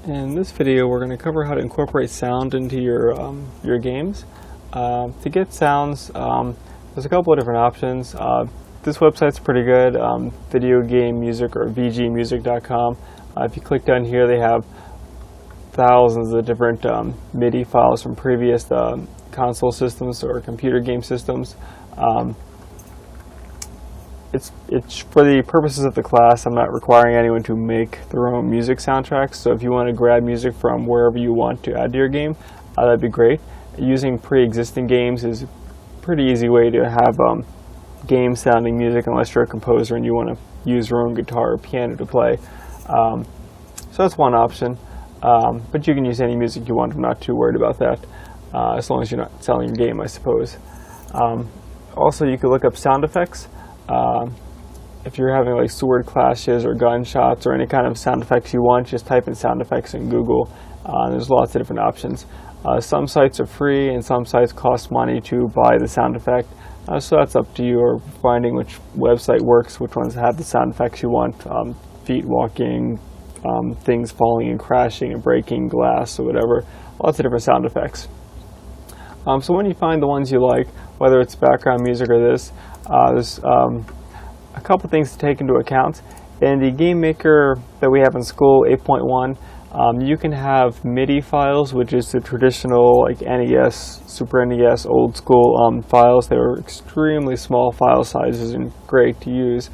In this video, we're going to cover how to incorporate sound into your games. To get sounds, there's a couple of different options. This website's pretty good, Video Game Music or vgmusic.com. If you click down here, they have thousands of different MIDI files from previous console systems or computer game systems. It's for the purposes of the class. I'm not requiring anyone to make their own music soundtracks. So if you want to grab music from wherever you want to add to your game, that'd be great. Using pre-existing games is a pretty easy way to have game-sounding music, unless you're a composer and you want to use your own guitar or piano to play. So that's one option. But you can use any music you want. I'm not too worried about that, as long as you're not selling your game, I suppose. Also, you could look up sound effects. If you're having like sword clashes or gunshots or any kind of sound effects you want, just type in sound effects in Google. There's lots of different options. Some sites are free and some sites cost money to buy the sound effect. So that's up to you, or finding which website works, which ones have the sound effects you want. Feet walking, things falling and crashing and breaking glass or whatever. Lots of different sound effects. So when you find the ones you like, whether it's background music or this, there's a couple things to take into account. In the game maker that we have in school, 8.1, you can have MIDI files, which is the traditional like NES, Super NES, old school files. They were extremely small file sizes and great to use.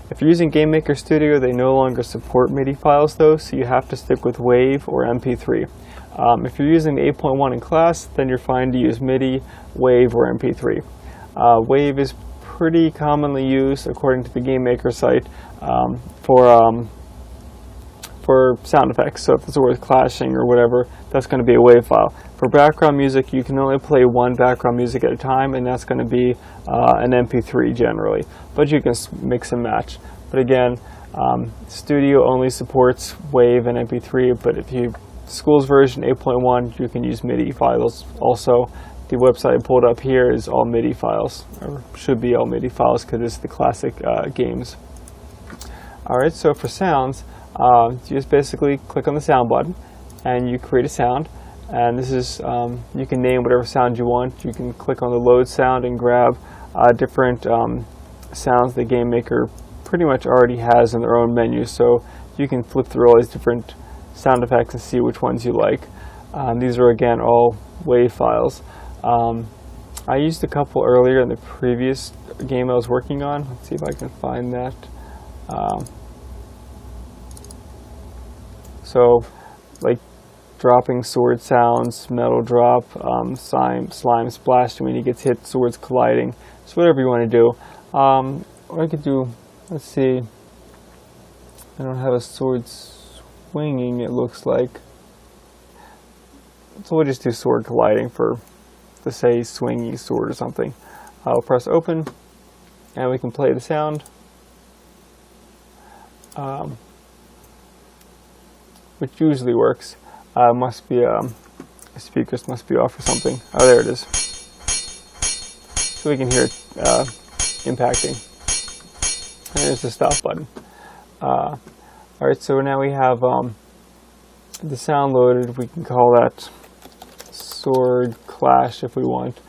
If you're using Game Maker Studio, they no longer support MIDI files though, so you have to stick with WAV or MP3. If you're using 8.1 in class, then you're fine to use MIDI, WAV, or MP3. WAV is pretty commonly used, according to the Game Maker site, for sound effects. So if there's a word clashing or whatever, that's going to be a WAV file. For background music, you can only play one background music at a time, and that's going to be an MP3 generally. But you can mix and match. But again, Studio only supports WAV and MP3, but if you school's version 8.1, you can use MIDI files also. The website I pulled up here is all MIDI files, or should be all MIDI files, because it's the classic games. Alright, so for sounds, you just basically click on the sound button and you create a sound. And this is, you can name whatever sound you want. You can click on the load sound and grab different sounds the Game Maker pretty much already has in their own menu. So you can flip through all these different sound effects and see which ones you like. These are again all WAV files. I used a couple earlier in the previous game I was working on. Let's see if I can find that. So, like dropping sword sounds, metal drop, slime splashing when he gets hit, swords colliding. So whatever you want to do. Or I could do, let's see, I don't have a sword swinging, it looks like. So we'll just do sword colliding for, let's say, swingy sword or something. I'll press open, and we can play the sound. Which usually works. Must be speakers must be off or something. Oh, there it is. So we can hear it impacting. And there's the stop button. All right, so now we have the sound loaded. We can call that sword clash if we want.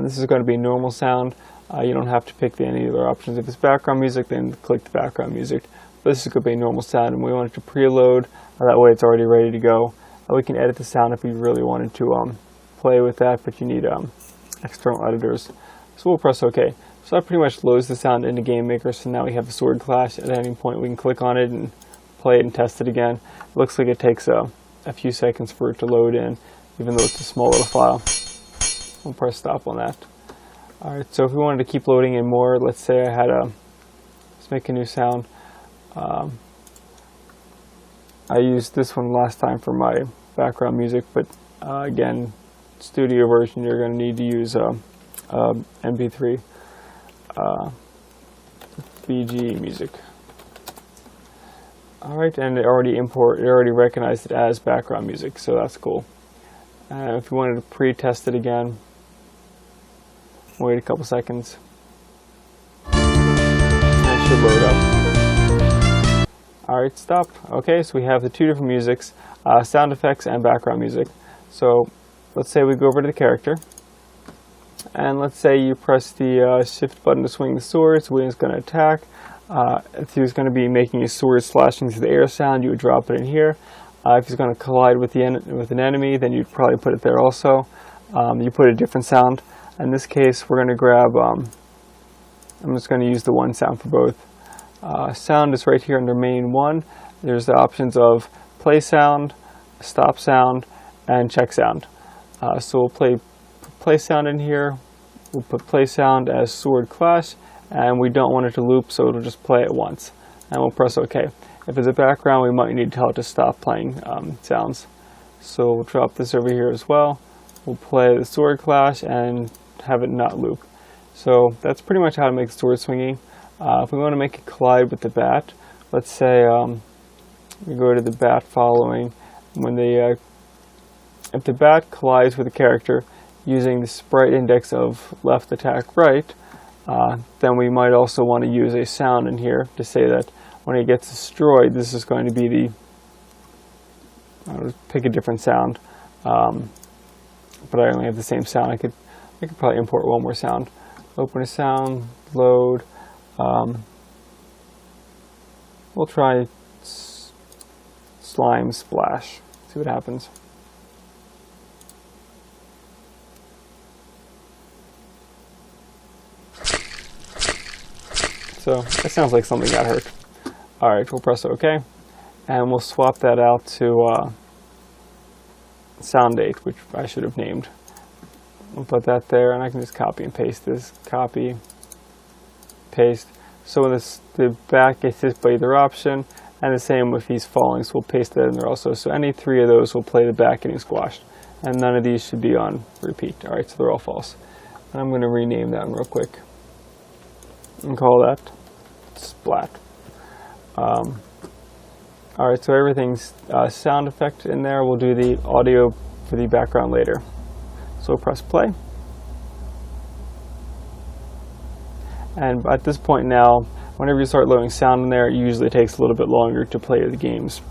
This is going to be normal sound. You don't have to pick any other options. If it's background music, then click the background music. But this is going to be a normal sound, and we want it to preload. That way it's already ready to go. We can edit the sound if we really wanted to play with that, but you need external editors. So we'll press OK. So that pretty much loads the sound into Game Maker, so now we have a sword clash. At any point we can click on it and play it and test it again. It looks like it takes a few seconds for it to load in, even though it's a small little file. We'll press stop on that. Alright, so if we wanted to keep loading in more, let's say I had let's make a new sound. I used this one last time for my background music, but again, studio version, you're going to need to use MP3 VG music. Alright, and it already recognized it as background music, so that's cool. If you wanted to pre-test it again, wait a couple seconds. And it should load up. Alright, stop. Okay, so we have the two different musics, sound effects and background music. So let's say we go over to the character, and let's say you press the shift button to swing the sword, so William's going to attack. If he was going to be making his sword slashing through the air sound, you would drop it in here. If he's going to collide with an enemy, then you'd probably put it there also. You put a different sound. In this case, we're going to grab, I'm just going to use the one sound for both. Sound is right here under main 1. There's the options of play sound, stop sound, and check sound. So we'll play sound in here. We'll put play sound as sword clash, and we don't want it to loop, so it'll just play it once. And we'll press OK. If it's a background, we might need to tell it to stop playing sounds. So we'll drop this over here as well. We'll play the sword clash and have it not loop. So that's pretty much how to make the sword swinging. If we want to make it collide with the bat, let's say we go to the bat following. If the bat collides with a character using the sprite index of left attack right, then we might also want to use a sound in here to say that when it gets destroyed, this is going to be the, I'll pick a different sound, but I only have the same sound. I could probably import one more sound. Open a sound, load. We'll try slime splash, see what happens. So it sounds like something got hurt. Alright, we'll press OK, and we'll swap that out to sound date, which I should have named. We'll put that there, and I can just copy and paste this. Copy, paste. So when the bat gets hit by either option, and the same if he's falling, so we'll paste that in there also. So any 3 of those will play the bat getting squashed, and none of these should be on repeat. Alright, so they're all false. And I'm going to rename that one real quick and call that Splat. Alright, so everything's sound effect in there. We'll do the audio for the background later. So press play. And at this point now, whenever you start loading sound in there, it usually takes a little bit longer to play the games.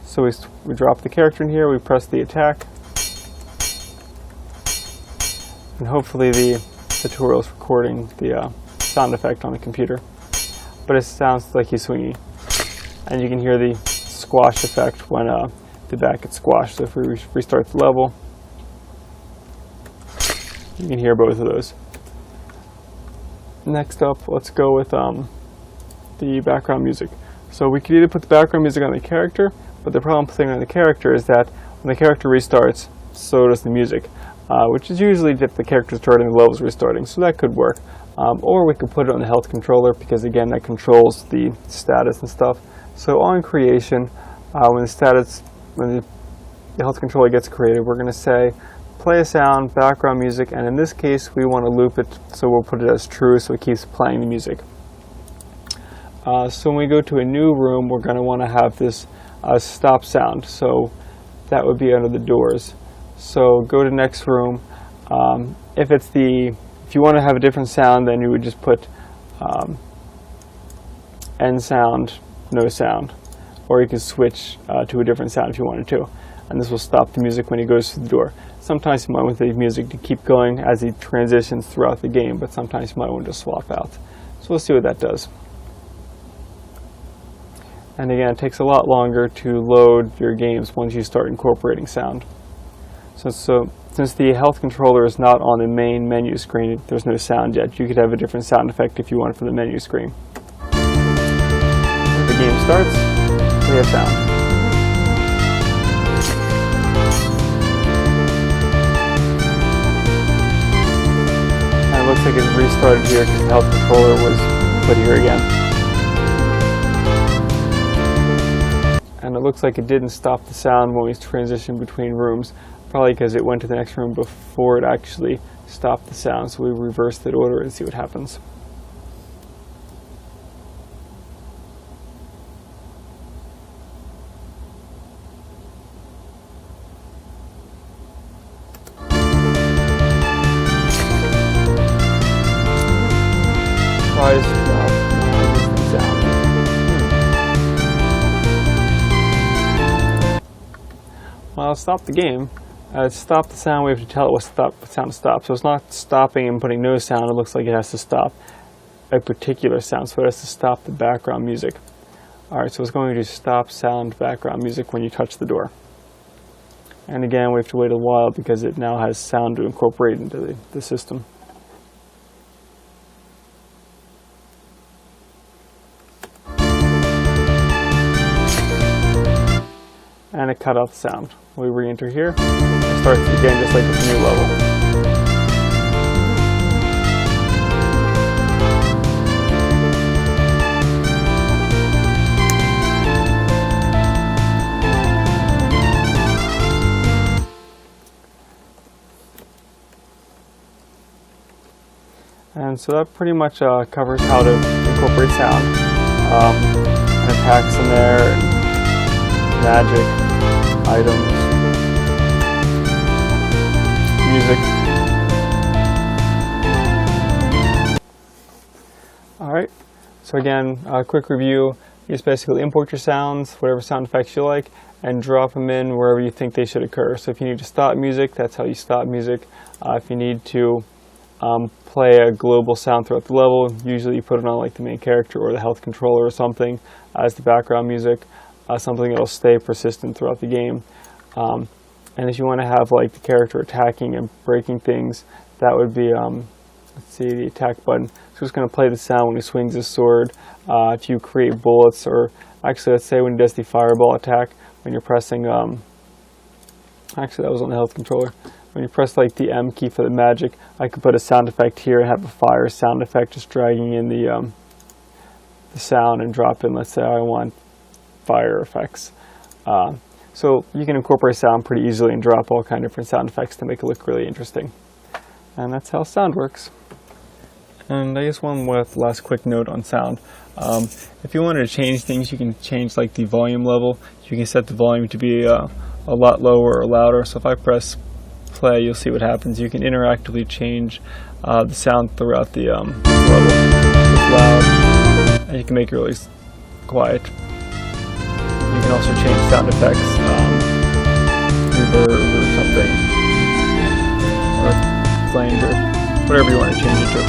So we drop the character in here, we press the attack, and hopefully the tutorial is recording the sound effect on the computer. But it sounds like he's swinging. And you can hear the squash effect when the bat gets squashed. So if we restart the level, you can hear both of those. Next up, let's go with the background music. So we could either put the background music on the character, but the problem with putting it on the character is that when the character restarts, so does the music, which is usually if the character is starting, the level's restarting, so that could work. Or we could put it on the health controller, because again, that controls the status and stuff. So on creation, when the health controller gets created, we're going to say play a sound, background music, and in this case we want to loop it, so we'll put it as true so it keeps playing the music. So when we go to a new room, we're going to want to have this stop sound, so that would be under the doors. So go to next room. If you want to have a different sound, then you would just put end sound, no sound, or you can switch to a different sound if you wanted to, and this will stop the music when he goes through the door. Sometimes you might want the music to keep going as he transitions throughout the game, but sometimes you might want to swap out. So we'll see what that does. And again, it takes a lot longer to load your games once you start incorporating sound. So since the health controller is not on the main menu screen, there's no sound yet. You could have a different sound effect if you want for the menu screen. When the game starts, we have sound. And it looks like it's restarted here because the health controller was put here again. And it looks like it didn't stop the sound when we transitioned between rooms, probably because it went to the next room before it actually stopped the sound. So we reverse the order and see what happens. Sound. Now to stop the game, to stop the sound, we have to tell it what sound to stop. So it's not stopping and putting no sound. It looks like it has to stop a particular sound, so it has to stop the background music. Alright, so it's going to stop sound background music when you touch the door. And again, we have to wait a while because it now has sound to incorporate into the system. And it cut off the sound. We re-enter here. It starts again just like with a new level. And so that pretty much covers how to incorporate sound. And attacks in there, and magic, items, music. Alright, so again, a quick review. You just basically import your sounds, whatever sound effects you like, and drop them in wherever you think they should occur. So if you need to stop music, that's how you stop music. If you need to play a global sound throughout the level, usually you put it on like the main character or the health controller or something as the background music, something that will stay persistent throughout the game. And if you want to have like the character attacking and breaking things, that would be, let's see, the attack button. So it's going to play the sound when he swings his sword. If you create bullets, or actually let's say when he does the fireball attack, when you're pressing, actually that was on the health controller. When you press like the M key for the magic, I could put a sound effect here and have a fire sound effect just dragging in the sound and drop in, let's say I want fire effects. So you can incorporate sound pretty easily and drop all kind of different sound effects to make it look really interesting. And that's how sound works. And I guess one last quick note on sound. If you wanted to change things, you can change like the volume level. You can set the volume to be a lot lower or louder. So if I press play, you'll see what happens. You can interactively change the sound throughout the level. It's loud, and you can make it really quiet. You can also change sound effects, reverb or something, or flanger, whatever you want to change it to.